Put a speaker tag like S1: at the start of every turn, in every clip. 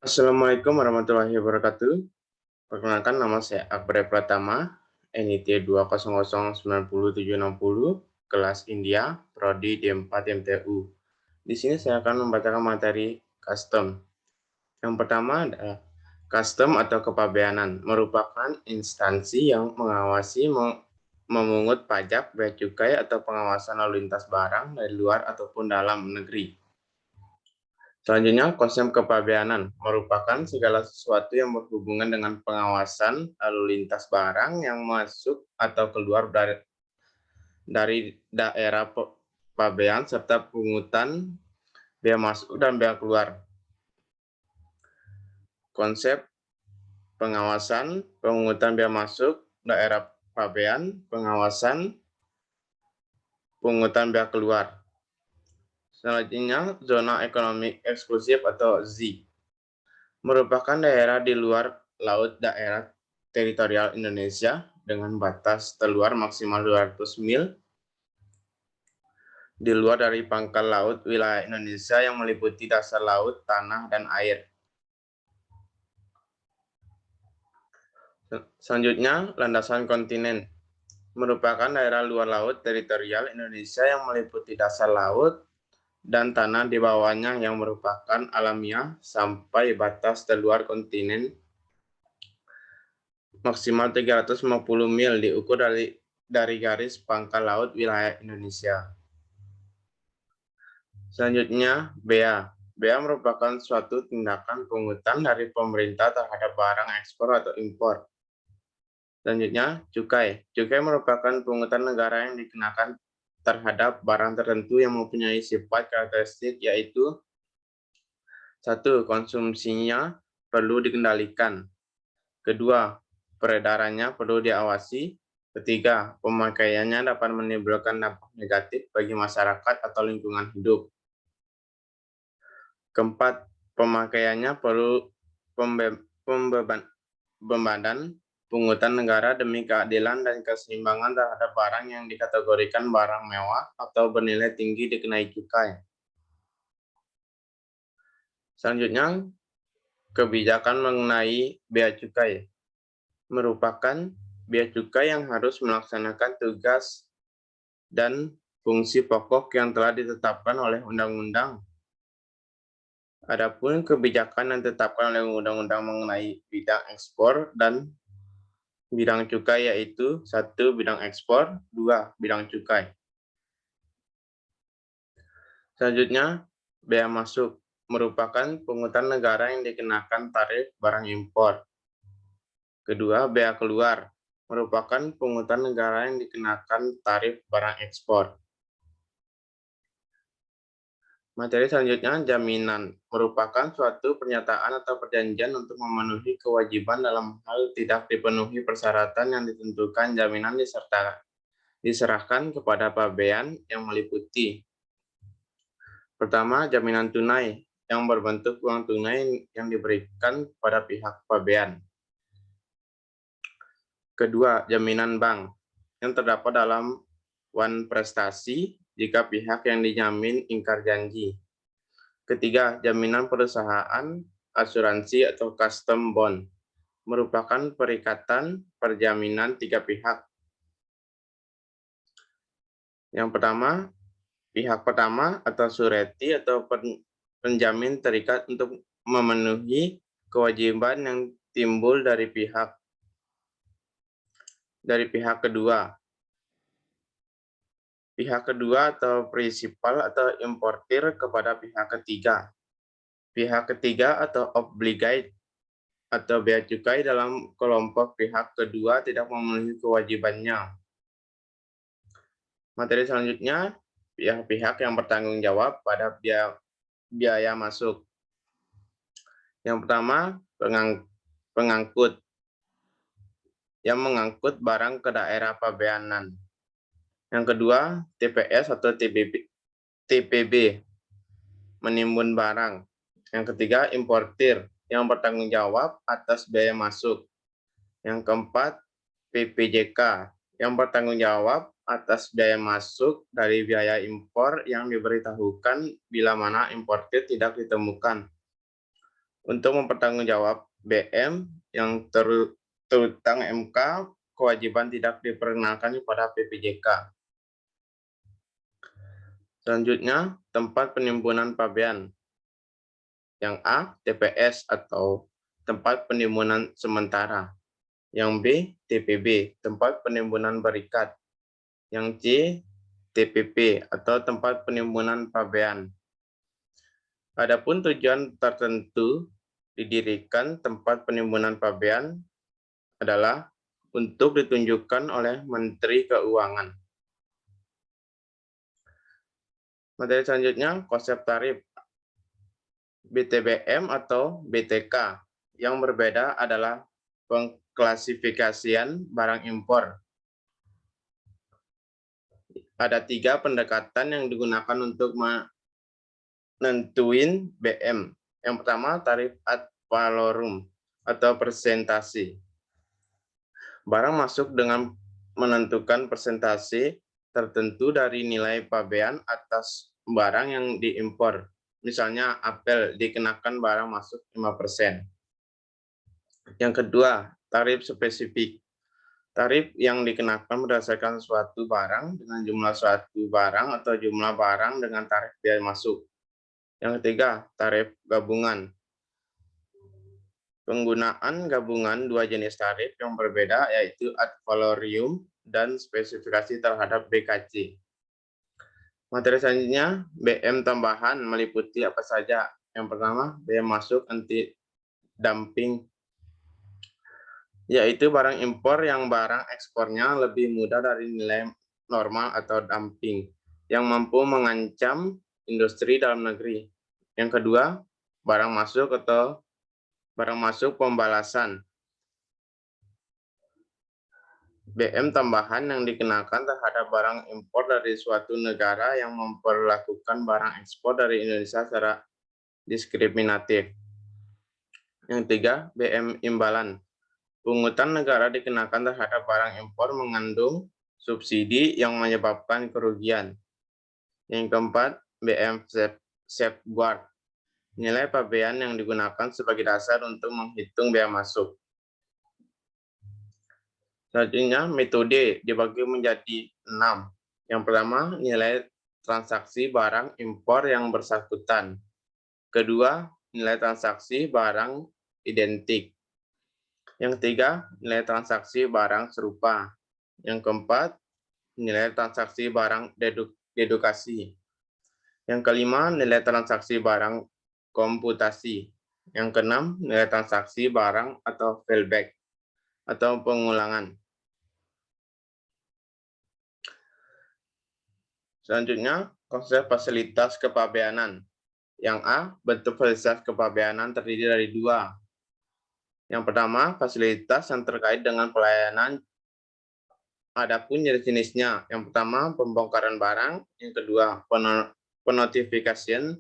S1: Assalamualaikum warahmatullahi wabarakatuh. Perkenalkan, nama saya Akbar Pratama, NIT 200907060, kelas India, Prodi D4 MTU. Di sini saya akan membacakan materi custom. Yang pertama adalah custom atau kepabeanan, merupakan instansi yang mengawasi memungut pajak, bea cukai, atau pengawasan lalu lintas barang dari luar ataupun dalam negeri. Selanjutnya, konsep kepabeanan merupakan segala sesuatu yang berhubungan dengan pengawasan lalu lintas barang yang masuk atau keluar dari daerah pabean serta pungutan bea masuk dan bea keluar. Konsep pengawasan, pungutan bea masuk, daerah pabean, pengawasan, pungutan bea keluar. Selanjutnya, zona ekonomi eksklusif atau ZEE merupakan daerah di luar laut daerah teritorial Indonesia dengan batas terluar maksimal 200 mil di luar dari pangkal laut wilayah Indonesia yang meliputi dasar laut, tanah, dan air. Selanjutnya, landasan kontinen merupakan daerah luar laut teritorial Indonesia yang meliputi dasar laut dan tanah di bawahnya yang merupakan alamiah sampai batas terluar kontinen maksimal 350 mil diukur dari garis pangkal laut wilayah Indonesia. Selanjutnya, bea. Bea merupakan suatu tindakan pungutan dari pemerintah terhadap barang ekspor atau impor. Selanjutnya, cukai. Cukai merupakan pungutan negara yang dikenakan terhadap barang tertentu yang mempunyai sifat karakteristik, yaitu 1. Konsumsinya perlu dikendalikan. 2. Peredarannya perlu diawasi. 3. Pemakaiannya dapat menimbulkan dampak negatif bagi masyarakat atau lingkungan hidup. 4. Pemakaiannya perlu pembebanan pungutan negara demi keadilan dan keseimbangan terhadap barang yang dikategorikan barang mewah atau bernilai tinggi dikenai cukai. Selanjutnya, kebijakan mengenai bea cukai merupakan bea cukai yang harus melaksanakan tugas dan fungsi pokok yang telah ditetapkan oleh undang-undang. Adapun kebijakan yang ditetapkan oleh undang-undang mengenai bidang ekspor dan bidang cukai yaitu 1. Bidang ekspor, 2. Bidang cukai. Selanjutnya, bea masuk merupakan pungutan negara yang dikenakan tarif barang impor. Kedua, bea keluar merupakan pungutan negara yang dikenakan tarif barang ekspor. Materi selanjutnya, jaminan merupakan suatu pernyataan atau perjanjian untuk memenuhi kewajiban dalam hal tidak dipenuhi persyaratan yang ditentukan. Jaminan diserahkan kepada pabean yang meliputi: pertama, jaminan tunai yang berbentuk uang tunai yang diberikan pada pihak pabean. Kedua, jaminan bank yang terdapat dalam wan prestasi jika pihak yang dijamin ingkar janji. Ketiga, jaminan perusahaan, asuransi atau custom bond merupakan perikatan perjaminan tiga pihak. Yang pertama, pihak pertama atau surety atau penjamin terikat untuk memenuhi kewajiban yang timbul dari pihak kedua. Pihak kedua atau prinsipal atau importir kepada pihak ketiga. Pihak ketiga atau obligate atau bea cukai dalam kelompok pihak kedua tidak memenuhi kewajibannya. Materi selanjutnya, pihak-pihak yang bertanggung jawab pada biaya masuk. Yang pertama, pengangkut yang mengangkut barang ke daerah pabeanan. Yang kedua, TPS atau TPB, menimbun barang. Yang ketiga, importir yang bertanggung jawab atas biaya masuk. Yang keempat, PPJK yang bertanggung jawab atas biaya masuk dari biaya impor yang diberitahukan bila mana importir tidak ditemukan. Untuk mempertanggungjawab BM yang terutang MK, kewajiban tidak diperkenalkan kepada PPJK. Selanjutnya, tempat penimbunan pabean. Yang A, TPS atau tempat penimbunan sementara. Yang B, TPB, tempat penimbunan berikat. Yang C, TPP atau tempat penimbunan pabean. Adapun tujuan tertentu didirikan tempat penimbunan pabean adalah untuk ditunjukkan oleh Menteri Keuangan. Materi selanjutnya, konsep tarif BTBM atau BTK. Yang berbeda adalah pengklasifikasian barang impor. Ada 3 pendekatan yang digunakan untuk menentuin BM. Yang pertama, tarif ad valorem atau persentase. Barang masuk dengan menentukan persentase tertentu dari nilai pabean atas barang yang diimpor. Misalnya apel dikenakan barang masuk 5%. Yang kedua, tarif spesifik. Tarif yang dikenakan berdasarkan suatu barang dengan jumlah suatu barang atau jumlah barang dengan tarif biaya masuk. Yang ketiga, tarif gabungan. Penggunaan gabungan 2 jenis tarif yang berbeda yaitu ad valorem dan spesifikasi terhadap BKC. Materi selanjutnya, BM tambahan meliputi apa saja? Yang pertama, BM masuk anti dumping, yaitu barang impor yang barang ekspornya lebih mudah dari nilai normal atau dumping, yang mampu mengancam industri dalam negeri. Yang kedua, barang masuk atau barang masuk pembalasan. BM tambahan yang dikenakan terhadap barang impor dari suatu negara yang memperlakukan barang ekspor dari Indonesia secara diskriminatif. Yang ketiga, BM imbalan. Pungutan negara dikenakan terhadap barang impor mengandung subsidi yang menyebabkan kerugian. Yang keempat, BM safeguard. Nilai pabean yang digunakan sebagai dasar untuk menghitung biaya masuk. Selanjutnya, metode dibagi menjadi 6. Yang pertama, nilai transaksi barang impor yang bersangkutan. Kedua, nilai transaksi barang identik. Yang ketiga, nilai transaksi barang serupa. Yang keempat, nilai transaksi barang dedukasi. Yang kelima, nilai transaksi barang komputasi. Yang keenam, nilai transaksi barang atau fallback atau pengulangan. Selanjutnya, konsep fasilitas kepabeanan. Yang A, bentuk fasilitas kepabeanan terdiri dari 2. Yang pertama, fasilitas yang terkait dengan pelayanan. Adapun jenis-jenisnya, yang pertama pembongkaran barang, yang kedua penotifikasian,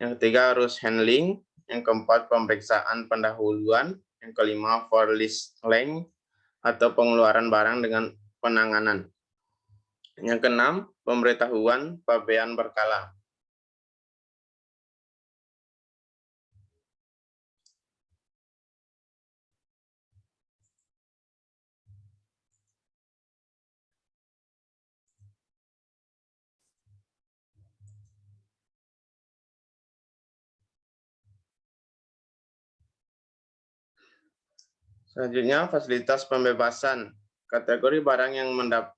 S1: yang ketiga arus handling, yang keempat pemeriksaan pendahuluan, yang kelima for list length atau pengeluaran barang dengan penanganan. Yang keenam, pemberitahuan pabean berkala. Selanjutnya, fasilitas pembebasan. Kategori barang yang mendapat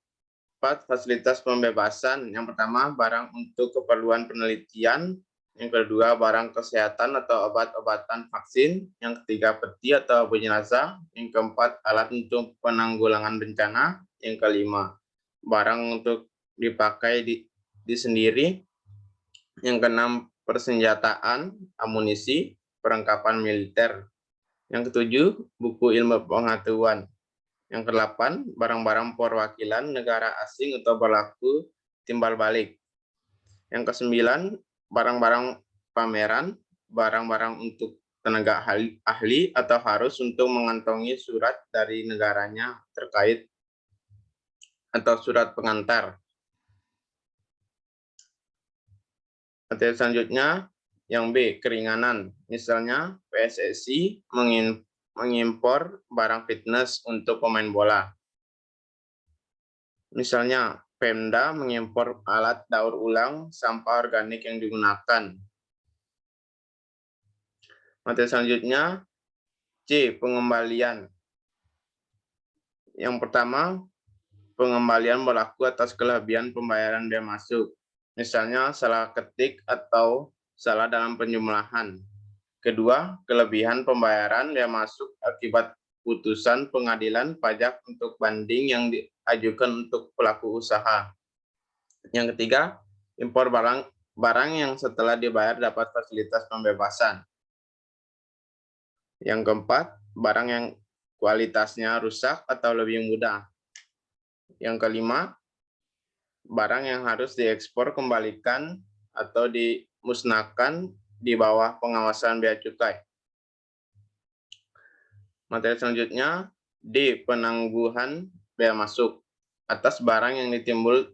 S1: fasilitas pembebasan. Yang pertama, barang untuk keperluan penelitian. Yang kedua, barang kesehatan atau obat-obatan vaksin. Yang ketiga, peti atau abu jenazah. Yang keempat, alat untuk penanggulangan bencana. Yang kelima, barang untuk dipakai di sendiri. Yang keenam, persenjataan, amunisi, perlengkapan militer. Yang ketujuh, buku ilmu pengetahuan. Yang kedelapan, barang-barang perwakilan negara asing atau berlaku timbal balik. Yang kesembilan, barang-barang pameran, barang-barang untuk tenaga ahli atau harus untuk mengantongi surat dari negaranya terkait. atau surat pengantar. Materi selanjutnya yang B, keringanan. Misalnya PSSI mengimpor barang fitness untuk pemain bola. Misalnya Pemda mengimpor alat daur ulang sampah organik yang digunakan. Materi selanjutnya C, pengembalian. Yang pertama, pengembalian berlaku atas kelebihan pembayaran bea masuk. Misalnya salah ketik atau salah dalam penjumlahan. Kedua, kelebihan pembayaran bea masuk akibat putusan pengadilan pajak untuk banding yang diajukan untuk pelaku usaha. Yang ketiga, impor barang yang setelah dibayar dapat fasilitas pembebasan. Yang keempat, barang yang kualitasnya rusak atau lebih mudah. Yang kelima, barang yang harus diekspor kembalikan atau dimusnahkan di bawah pengawasan bea cukai. Materi selanjutnya, D, penangguhan bea masuk atas barang yang ditimbun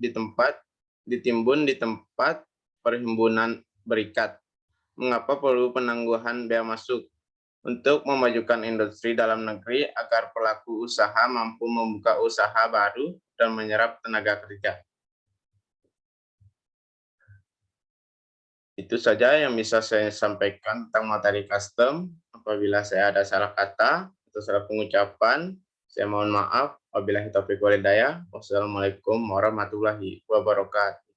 S1: di tempat perhimpunan berikat. Mengapa perlu penangguhan bea masuk? Untuk memajukan industri dalam negeri agar pelaku usaha mampu membuka usaha baru dan menyerap tenaga kerja. Itu saja yang bisa saya sampaikan tentang materi custom. Apabila saya ada salah kata atau salah pengucapan, saya mohon maaf. Wabillahi taufiq walhidayah. Wassalamualaikum warahmatullahi wabarakatuh.